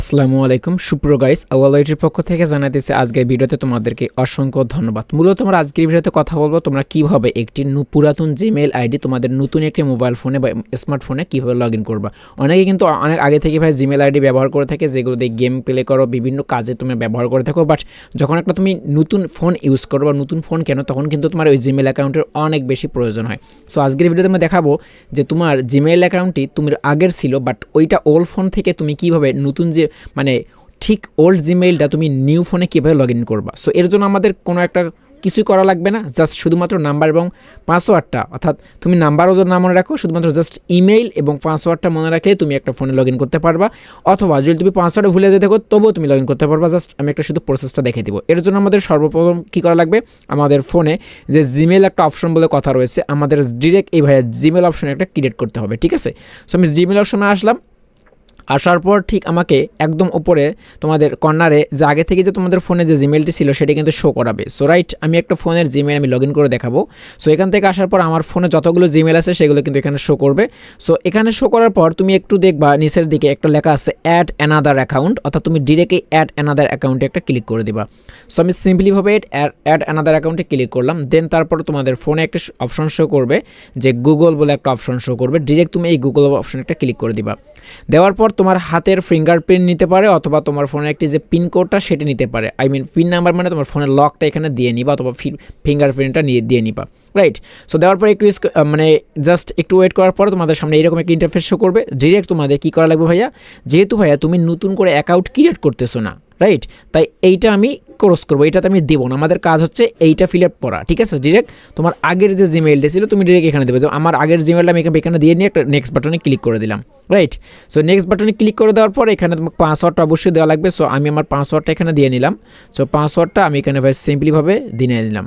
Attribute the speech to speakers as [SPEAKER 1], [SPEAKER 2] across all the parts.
[SPEAKER 1] আসসালামু আলাইকুম সুপ্রিয় গাইস, আওয়ালাইটির পক্ষ থেকে জানাতেছি আজকের ভিডিওতে তোমাদেরকে অসংখ্য ধন্যবাদ। মূলত আমরা আজকের ভিডিওতে কথা বলবো তোমরা কিভাবে একটি পুরাতন জিমেইল আইডি তোমাদের নতুন একটি মোবাইল ফোনে বা স্মার্টফোনে কিভাবে লগ ইন করবা। অনেকে কিন্তু অনেক আগে থেকে ভাই জিমেইল আইডি ব্যবহার করে থাকে, যেগুলো দিয়ে গেম প্লে করো, বিভিন্ন কাজে তুমি ব্যবহার করে থাকো। বাট যখন একটা তুমি নতুন ফোন ইউজ করো বা নতুন ফোন কেন, তখন কিন্তু তোমার ওই জিমেইল অ্যাকাউন্টের অনেক বেশি প্রয়োজন হয়। সো আজকের ভিডিওতে আমরা দেখাবো যে তোমার জিমেইল অ্যাকাউন্টটি তোমার আগের ছিল, বাট ওইটা ওল্ড ফোন থেকে তুমি কিভাবে নতুন যে মানে ঠিক ওল্ড জিমেইলটা তুমি নিউ ফোনে কীভাবে লগ ইন করবা। সো এর জন্য আমাদের কোনো একটা কিছুই করা লাগবে না, জাস্ট শুধুমাত্র নাম্বার এবং পাসওয়ার্ডটা, অর্থাৎ তুমি নাম্বারও যদি না মনে রাখো, শুধুমাত্র জাস্ট ইমেইল এবং পাসওয়ার্ডটা মনে রাখলে তুমি একটা ফোনে লগ ইন করতে পারবা। অথবা যদি তুমি পাসওয়ার্ড ভুলে যেতে থাকো তবুও তুমি লগ ইন করতে পারবা। জাস্ট আমি একটা শুধু প্রসেসটা দেখে দিব। এর জন্য আমাদের সর্বপ্রথম কী করা লাগবে, আমাদের ফোনে যে জিমেইল একটা অপশন বলে কথা রয়েছে, আমাদের ডিরেক্ট এই ভাইয়া জিমেইল অপশনে একটা ক্রিয়েট করতে হবে, ঠিক আছে। সো আমি জিমেইল অপশনে আসলাম। আসার পর ঠিক আমাকে একদম উপরে তোমাদের কর্নারে যে আগে থেকে যে তোমাদের ফোনে যে জিমেলটি ছিল সেটা কিন্তু শো করাবে। সো রাইট, আমি একটা ফোনের জিমেল আমি লগ ইন করে দেখাবো। সো এখান থেকে আসার পর আমার ফোনে যতগুলো জিমেল আছে সেগুলো কিন্তু এখানে শো করবে। সো এখানে শো করার পর তুমি একটু দেখবা নিচের দিকে একটা লেখা আছে অ্যাড অ্যানাদার অ্যাকাউন্ট, অর্থাৎ তুমি ডিরেক্টলি অ্যাড অ্যানাদার অ্যাকাউন্টে একটা ক্লিক করে দিবা। সো আমি সিম্পলিভাবে অ্যাড অ্যানাদার অ্যাকাউন্টে ক্লিক করলাম। দেন তারপর তোমাদের ফোনে একটা অপশন শো করবে যে গুগল বলে একটা অপশন শো করবে। ডিরেক্ট তুমি এই গুগল অপশন একটা ক্লিক করে দিবা। দেওয়ার পর তোমার হাতের ফিঙ্গারপ্রিন্ট নিতে পারে, অথবা তোমার ফোনের একটি যে পিন কোডটা সেটা নিতে পারে। আই মিন পিন নাম্বার মানে তোমার ফোনের লকটা এখানে দিয়ে নিবা, অথবা ফিঙ্গারপ্রিন্টটা দিয়ে নিবা, রাইট। সো দেওয়ার পর একটু মানে জাস্ট একটু ওয়েট করার পর তোমাদের সামনে এরকম একটা ইন্টারফেস শো করবে। ডিরেক্ট তোমাদের কী করা লাগবে ভাইয়া, যেহেতু ভাইয়া তুমি নতুন করে অ্যাকাউন্ট ক্রিয়েট করতেছো না, রাইট, তাই এইটা আমি ক্রস করবো, এটাতে আমি দেবো না। আমাদের কাজ হচ্ছে এইটা ফিল আপ করা, ঠিক আছে। ডিরেক্ট তোমার আগের যে জিমেইলটা ছিল তুমি ডিরেক্ট এখানে দেবে। আমার আগের জিমেইলটা আমি এখানে দিয়ে নিয়ে একটা নেক্সট বাটনে ক্লিক করে দিলাম, রাইট। সো নেক্সট বাটনে ক্লিক করে দেওয়ার পর এখানে তোমাকে পাসওয়ার্ডটা অবশ্যই দেওয়া লাগবে। সো আমি আমার পাসওয়ার্ডটা এখানে দিয়ে নিলাম। সো পাসওয়ার্ডটা আমি এখানে ভাই সিম্পলিভাবে দিয়ে নিলাম।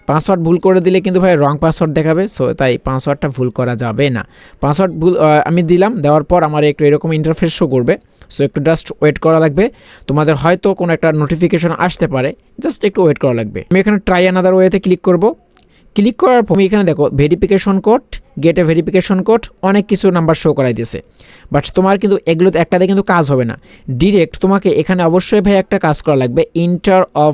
[SPEAKER 1] পাসওয়ার্ড ভুল করে দিলে কিন্তু ভাই রং পাসওয়ার্ড দেখাবে। সো তাই পাসওয়ার্ডটা ভুল করা যাবে না। পাসওয়ার্ড ভুল আমি দিলাম। দেওয়ার পর আমার একটু এরকম ইন্টারফেস শো করবে। সো একটু জাস্ট ওয়েট করা লাগবে। তোমাদের হয়তো কোনো একটা নোটিফিকেশন আসতে পারে, জাস্ট একটু ওয়েট করা লাগবে। আমি এখানে ট্রাই অ্যানাদার ওয়েতে ক্লিক করব। ক্লিক করার পর এখানে দেখো ভেরিফিকেশন কোড, গেট এ ভেরিফিকেশন কোড, অনেক কিছু নাম্বার শো করাই দিয়েছে। বাট তোমার কিন্তু এগুলোতে একটাতে কিন্তু কাজ হবে না। ডিরেক্ট তোমাকে এখানে অবশ্যই ভাই একটা কাজ করা লাগবে, inter of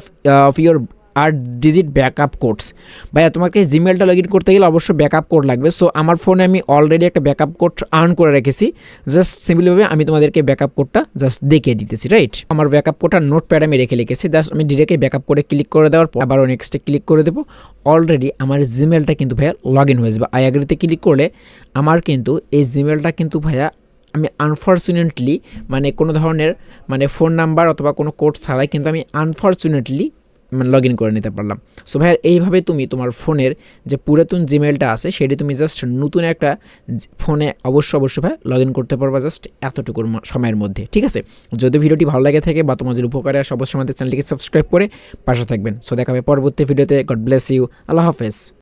[SPEAKER 1] your 8 digit backup codes. ভাইয়া তোমাকে জিমেলটা লগ ইন করতে গেলে অবশ্যই ব্যাকআপ কোড লাগবে। সো আমার ফোনে আমি অলরেডি একটা ব্যাকআপ কোড আর্ন করে রেখেছি। জাস্ট সিম্পলিভাবে আমি তোমাদেরকে ব্যাকআপ কোডটা জাস্ট দেখিয়ে দিতেছি, রাইট। আমার ব্যাকআপ কোডটা নোটপ্যাড আমি রেখেছি। জাস্ট আমি ডিরেক্টলি ব্যাকআপ কোডে ক্লিক করে দেওয়ার পর আবারও নেক্সটে ক্লিক করে দেবো। অলরেডি আমার জিমেলটা কিন্তু ভাইয়া লগ ইন হয়ে যাবে। আই অ্যাগ্রিতে ক্লিক করলে আমার কিন্তু এই জিমেলটা কিন্তু ভাইয়া আমি আনফর্চুনেটলি মানে কোনো ধরনের মানে ফোন নাম্বার অথবা কোনো কোড ছাড়াই কিন্তু আমি আনফর্চুনেটলি মানে লগ ইন করে নিতে পারলাম। সো ভাইয়া এইভাবে তুমি তোমার ফোনের যে পুরাতন জিমেলটা আছে সেটি তুমি জাস্ট নতুন একটা ফোনে অবশ্যই ভাই লগ ইন করতে পারবা, জাস্ট এতটুকু সময়ের মধ্যে, ঠিক আছে। যদি ভিডিওটি ভালো লাগে থাকে বা তোমাদের উপকারে আসে অবশ্যই আমাদের চ্যানেলটিকে সাবস্ক্রাইব করে পাশে থাকবেন। সো দেখা হবে পরবর্তী ভিডিওতে। গড ব্লেস ইউ, আল্লাহ হাফেজ।